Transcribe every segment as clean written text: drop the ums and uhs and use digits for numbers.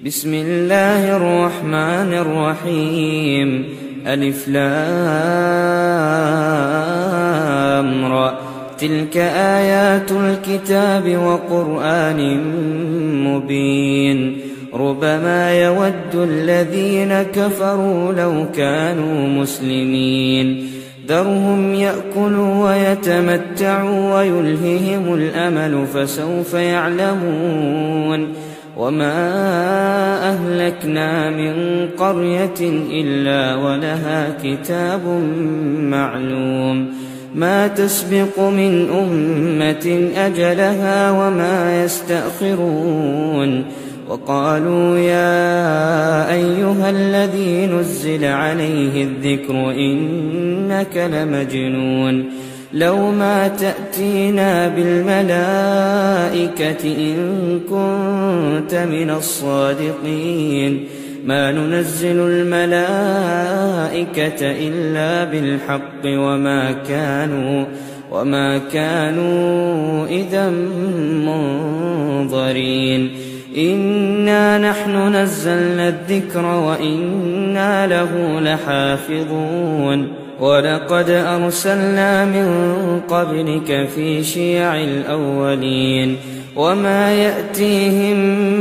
بسم الله الرحمن الرحيم. ألف لام را. تلك آيات الكتاب وقرآن مبين. ربما يود الذين كفروا لو كانوا مسلمين. ذرهم يأكلوا ويتمتعوا ويلههم الأمل فسوف يعلمون. وما أهلكنا من قرية إلا ولها كتاب معلوم. ما تسبق من أمة أجلها وما يستأخرون. وقالوا يا أيها الذي نزل عليه الذكر إنك لمجنون. لو ما تأتينا بالملائكة إن كنت من الصادقين. ما ننزل الملائكة إلا بالحق وما كانوا إذا منظرين. إنا نحن نزلنا الذكر وإنا له لحافظون. ولقد أرسلنا من قبلك في شيع الأولين. وما يأتيهم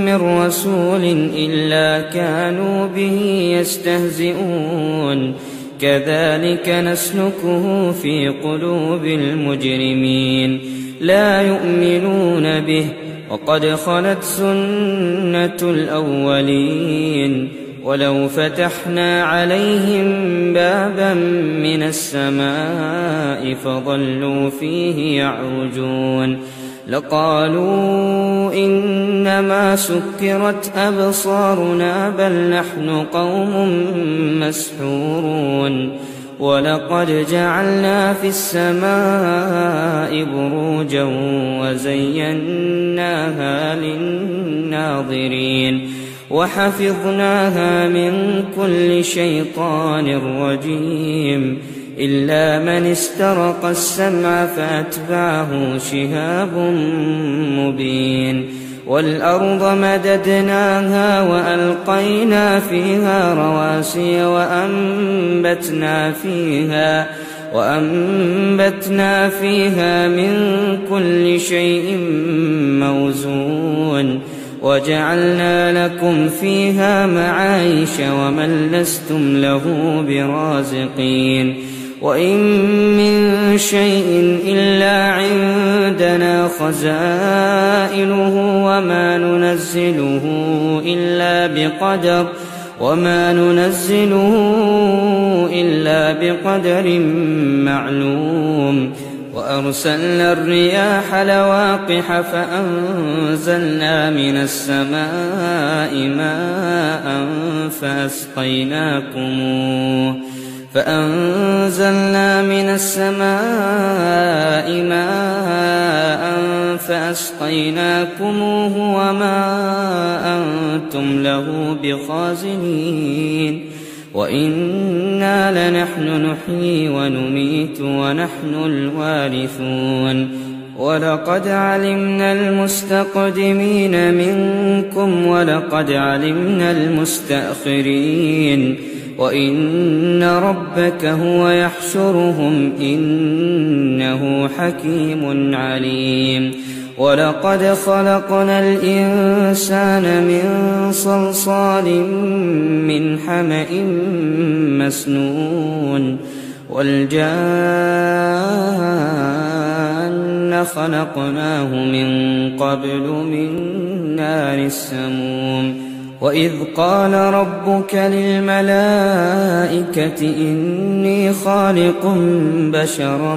من رسول إلا كانوا به يستهزئون. كذلك نسلكه في قلوب المجرمين. لا يؤمنون به وقد خلت سنة الأولين. ولو فتحنا عليهم بابا من السماء فظلوا فيه يعرجون لقالوا إنما سكرت أبصارنا بل نحن قوم مسحورون. ولقد جعلنا في السماء بروجا وزيناها للناظرين وحفظناها من كل شيطان رجيم إلا من استرق السمع فأتبعه شهاب مبين. والأرض مددناها وألقينا فيها رواسي وأنبتنا فيها من كل شيء موزون. وجعلنا لكم فيها معايش ومن لستم له برازقين. وإن من شيء إلا عندنا خزائنه وما ننزله إلا بقدر معلوم. وأرسلنا الرياح لواقح فأنزلنا من السماء ماء فأسقيناكموه وما أنتم له بخازنين. وإنا لنحن نحيي ونميت ونحن الوارثون. ولقد علمنا المستقدمين منكم ولقد علمنا المستأخرين. وإن ربك هو يحشرهم إنه حكيم عليم. ولقد خلقنا الإنسان من صلصال من حمأ مسنون. والجان خلقناه من قبل من نار السموم. وإذ قال ربك للملائكة إني خالق بشرا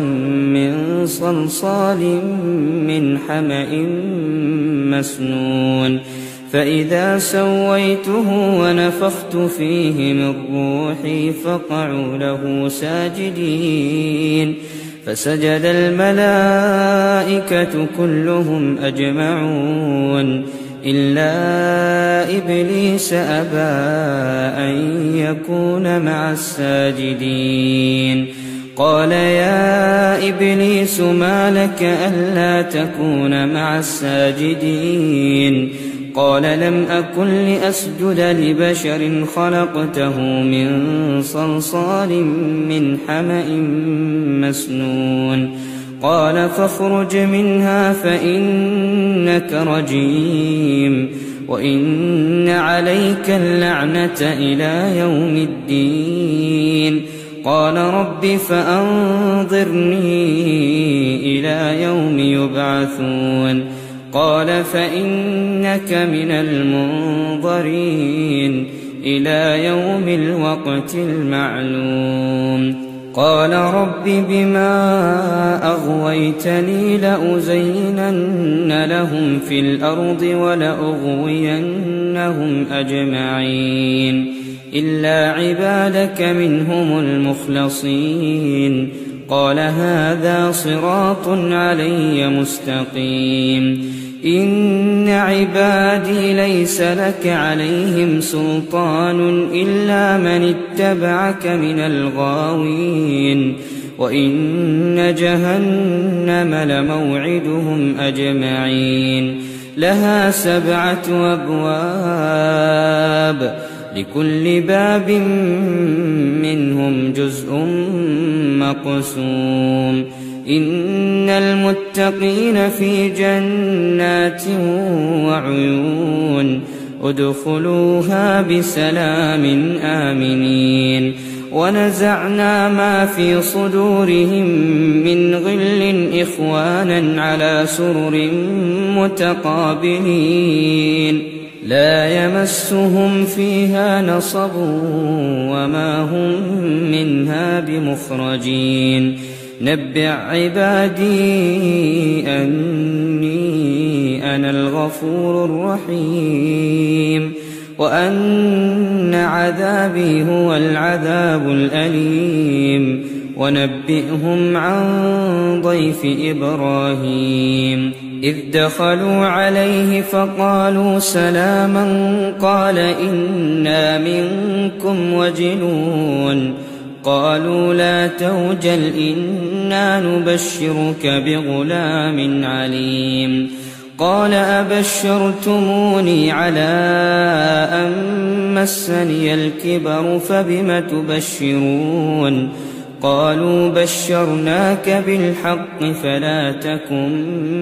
من صلصال من حمأ مسنون. فإذا سويته ونفخت فيه من روحي فقعوا له ساجدين. فسجد الملائكة كلهم أجمعون إلا إبليس أبى أن يكون مع الساجدين. قال يا إبليس ما لك ألا تكون مع الساجدين؟ قال لم أكن لأسجد لبشر خلقته من صلصال من حمأ مسنون قال فاخرج منها فإنك رجيم وإن عليك اللعنة إلى يوم الدين قال رب فأنظرني إلى يوم يبعثون قال فإنك من المنظرين إلى يوم الوقت المعلوم قال رب بما أغويتني لأزينن لهم في الأرض ولأغوينهم أجمعين إلا عبادك منهم المخلصين قال هذا صراط علي مستقيم إن عبادي ليس لك عليهم سلطان إلا من اتبعك من الغاوين وإن جهنم لموعدهم أجمعين لها 7 أبواب لكل باب منهم جزء مقسوم إن المتقين في جنات وعيون ادخلوها بسلام آمنين ونزعنا ما في صدورهم من غل إخوانا على سرر متقابلين لا يمسهم فيها نصب وما هم منها بمخرجين نبئ عبادي أني أنا الغفور الرحيم وأن عذابي هو العذاب الأليم ونبئهم عن ضيف إبراهيم إذ دخلوا عليه فقالوا سلاما قال إنا منكم وجلون قالوا لا توجل إنا نبشرك بغلام عليم قال أبشرتموني على أن مسني الكبر فبم تبشرون قالوا بشرناك بالحق فلا تكن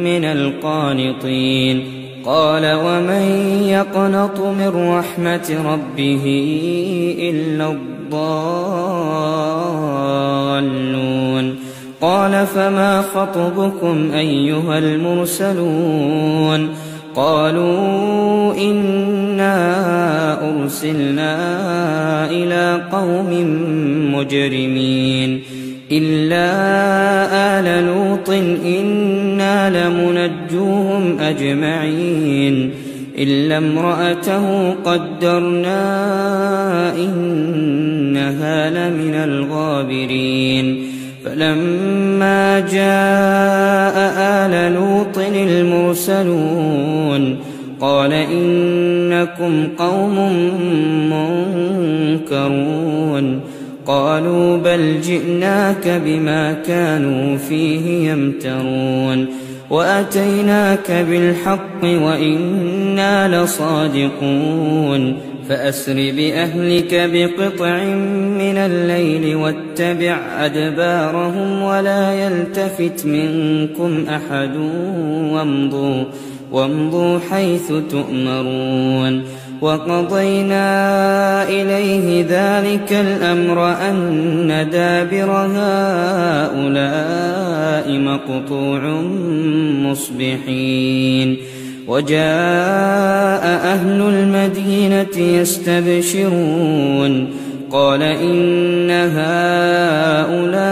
من القانطين قال ومن يقنط من رحمة ربه إلا الضالون قال فما خطبكم أيها المرسلون قالوا إنا أرسلنا إلى قوم مجرمين إلا آل لوط إنا لمنجوهم أجمعين إلا امرأته قدرنا إنها لمن الغابرين فلما جاء آل لوط المرسلون قال إنكم قوم منكرون قالوا بل جئناك بما كانوا فيه يمترون وأتيناك بالحق وإنا لصادقون فأسر بأهلك بقطع من الليل واتبع أدبارهم ولا يلتفت منكم أحد وامضوا حيث تؤمرون وقضينا إليه ذلك الأمر أن دابر هؤلاء مقطوع مصبحين وجاء أهل المدينة يستبشرون قال إن هؤلاء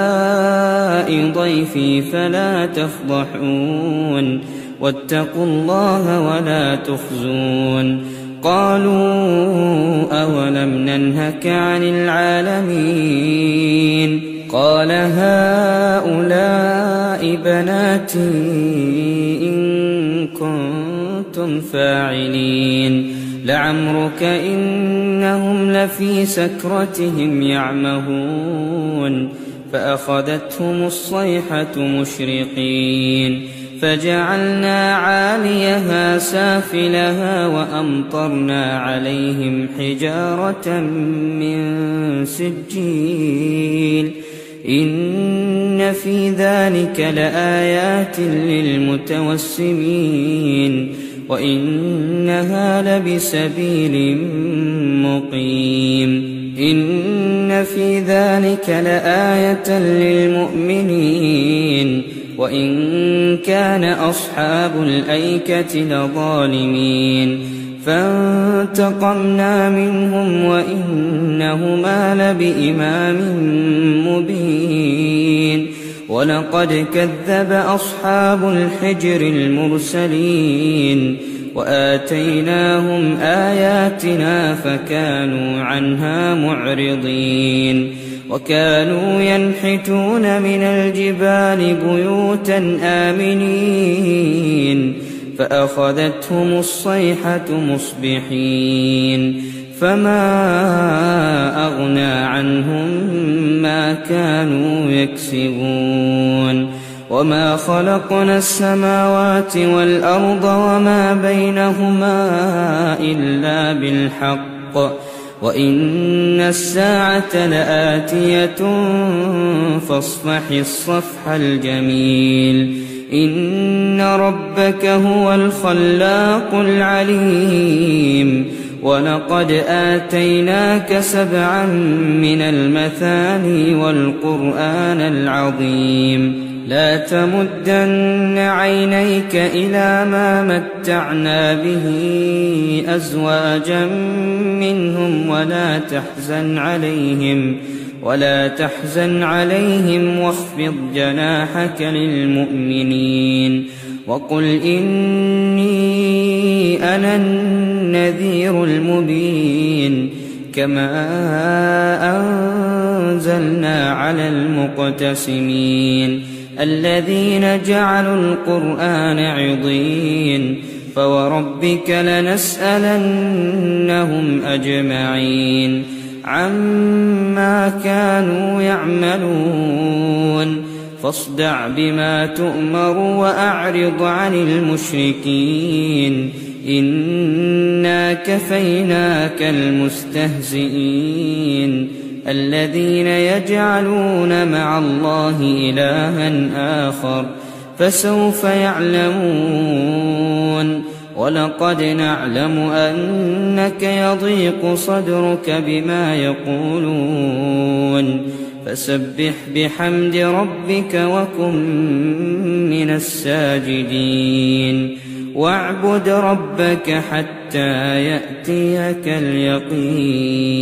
ضيفي فلا تفضحون واتقوا الله ولا تخزون قالوا أولم ننهك عن العالمين قال هؤلاء بناتي إن كنتم فاعلين لعمرك إنهم لفي سكرتهم يعمهون فأخذتهم الصيحة مشرقين فجعلنا عاليها سافلها وأمطرنا عليهم حجارة من سجيل إن في ذلك لآيات للمتوسمين وإنها لبسبيل مقيم إن في ذلك لآية للمؤمنين وإن كان أصحاب الأيكة لظالمين فانتقمنا منهم وإنهما لبإمام مبين ولقد كذب أصحاب الحجر المرسلين وآتيناهم آياتنا فكانوا عنها معرضين وكانوا ينحتون من الجبال بيوتا آمنين فأخذتهم الصيحة مصبحين فما أغنى عنهم ما كانوا يكسبون وما خلقنا السماوات والأرض وما بينهما إلا بالحق وإن الساعة لآتية فاصفح الصفح الجميل إن ربك هو الخلاق العليم ولقد آتيناك 7 من المثاني والقرآن العظيم لا تمدن عينيك إلى ما متعنا به أزواجا منهم ولا تحزن عليهم واخفض جناحك للمؤمنين وقل إني أنا النذير المبين كما أنزلنا على المقتسمين الذين جعلوا القرآن عضين فوربك لنسألنهم أجمعين عما كانوا يعملون فاصدع بما تؤمر وأعرض عن المشركين إنا كفيناك المستهزئين الذين يجعلون مع الله إلها آخر فسوف يعلمون ولقد نعلم أنك يضيق صدرك بما يقولون فسبح بحمد ربك وكن من الساجدين واعبد ربك حتى يأتيك اليقين